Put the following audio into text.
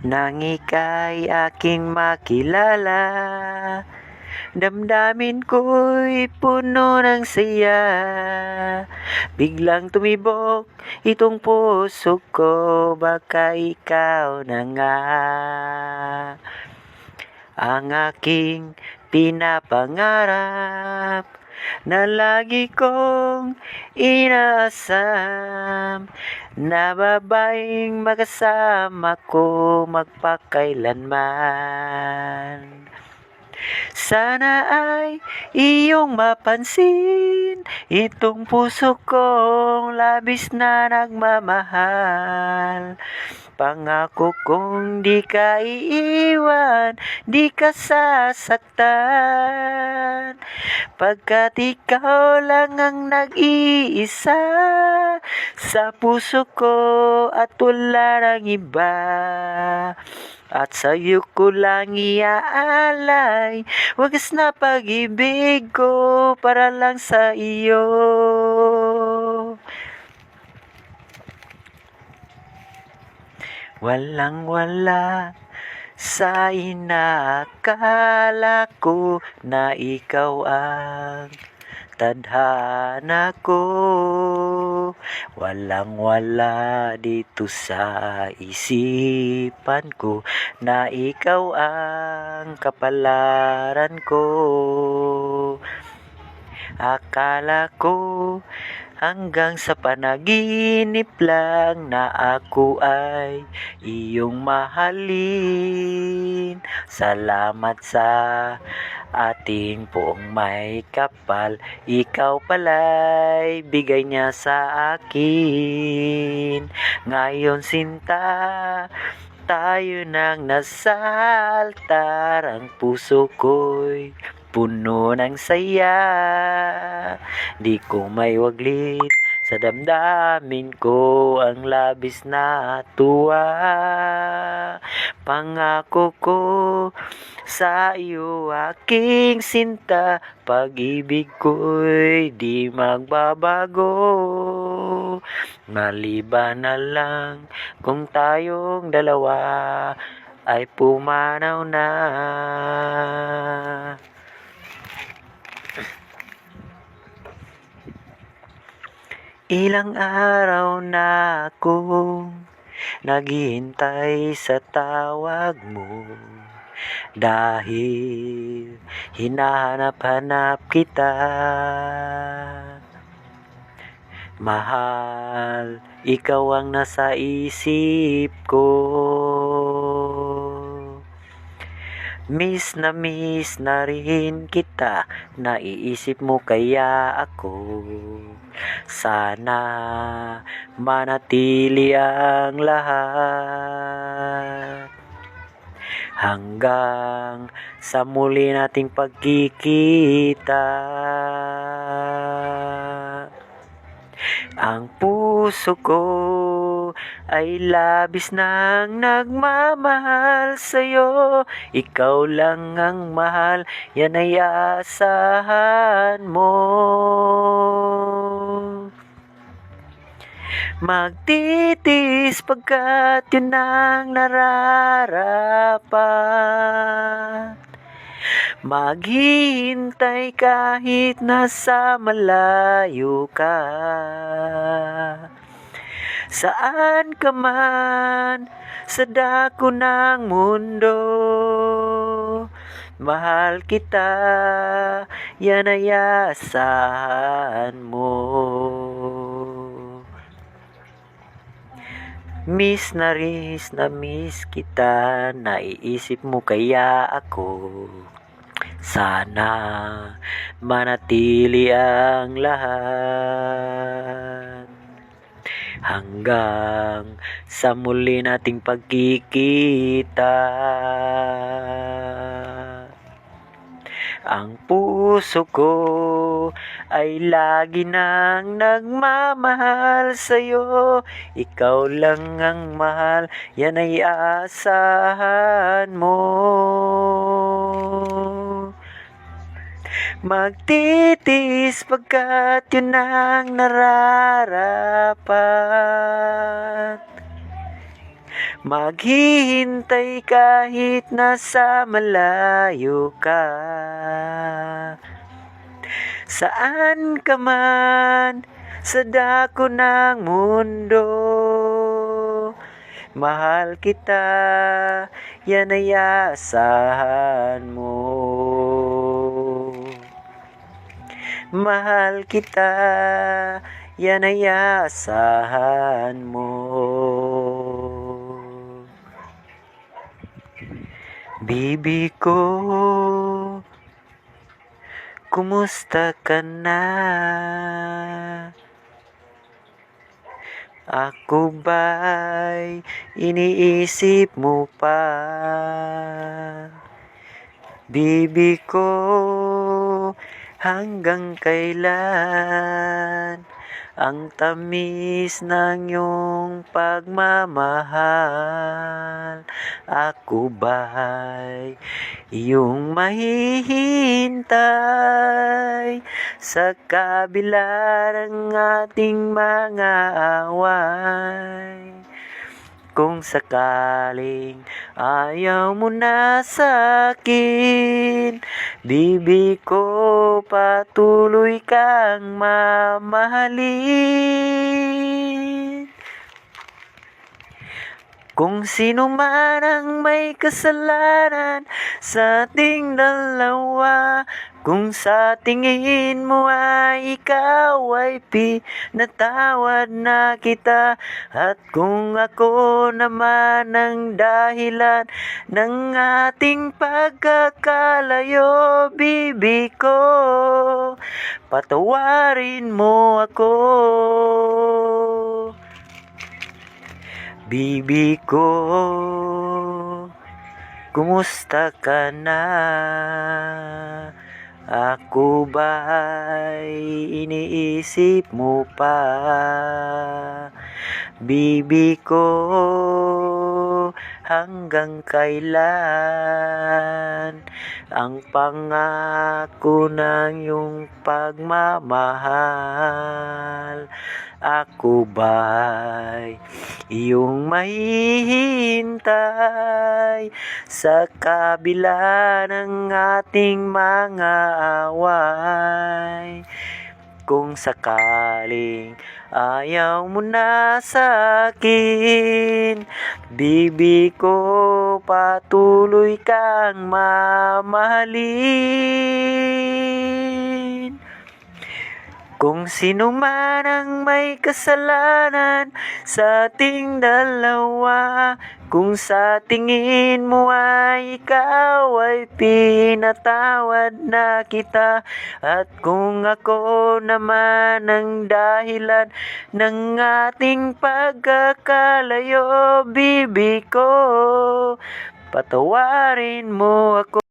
Nang ika'y aking makilala, damdamin ko'y puno ng saya. Biglang tumibok itong puso ko, baka ikaw na nga ang aking pinapangarap na lagi kong inaasam, na babaeng makasama ko magpakailanman. Sana ay iyong mapansin itong puso kong labis na nagmamahal. Pangako kong di ka iiwan, di ka sasaktan, pagkat ikaw lang ang nag-iisa sa puso ko at wala nang iba. At sa'yo ko lang iaalay wagas na pag-ibig ko para lang sa iyo. Walang-wala sa inaakala ko na ikaw ang tadhana ko. Walang-wala dito sa isipan ko na ikaw ang kapalaran ko. Akala ko hanggang sa panaginip lang na ako ay iyong mahalin. Salamat sa ating poong may kapal, ikaw pala'y bigay niya sa akin. Ngayon sinta, tayo nang nasa altar, ang puso ko'y puno ng saya. Di ko may waglit sa damdamin ko ang labis na tuwa. Pangako ko sa iyo aking sinta, pag-ibig ko'y di magbabago. Maliban na lang kung tayong dalawa ay pumanaw na. Ilang araw na akong naghihintay sa tawag mo, dahil hinahanap-hanap kita. Mahal, ikaw ang nasa isip ko. Miss na rin kita, naiisip mo kaya ako. Sana manatili ang lahat hanggang sa muli nating pagkikita. Ang puso ko ay labis nang nagmamahal sa'yo. Ikaw lang ang mahal, yan ay asahan mo. Magtitiis pagkat yun ang nararapat. Maghihintay kahit nasa malayo ka. Saan ka man sa dako ng mundo, mahal kita, yan ay asahan mo. Miss na miss kita, naiisip mo kaya ako. Sana manatili ang lahat hanggang sa muli nating pagkikita. Ang puso ko ay lagi nang nagmamahal sa'yo. Ikaw lang ang mahal, yan ay aasahan mo. Magtitiis pagkat yun ang nararapat. maghihintay kahit nasa malayo ka. Saan ka man sa dako ng mundo, mahal kita, yan ay asahan mo. Mahal kita, yan ay asahan mo. Bibi ko, kumusta ka na? Ako ba'y iniisip mo pa? Bibi ko, hanggang kailan ang tamis ng iyong pagmamahal? Ako ba'y iyong mahihintay sa kabila ng ating mga away? Kung sakaling ayaw mo na sa akin, bibi ko, patuloy kang mamahalin. Kung sino man ang may kasalanan sa ating dalawa, kung sa tingin mo ay ikaw ay pinatawad na kita, at kung ako naman ang dahilan ng ating pagkakalayo, bibi ko, patawarin mo ako. Bibi ko, kumusta ka na? Ako ba'y iniisip mo pa? Bibi ko, hanggang kailan ang pangako ng iyong pagmamahal? Ako ba'y iyong mahihintay sa kabila ng ating mga away? Kung sakaling ayaw mo na sa akin, bibi ko, patuloy kang mamahalin. Kung sino man ang may kasalanan sa ating dalawa, kung sa tingin mo ay ikaw ay pinatawad na kita, at kung ako naman ang dahilan ng ating pagkakalayo, bibi ko, patawarin mo ako.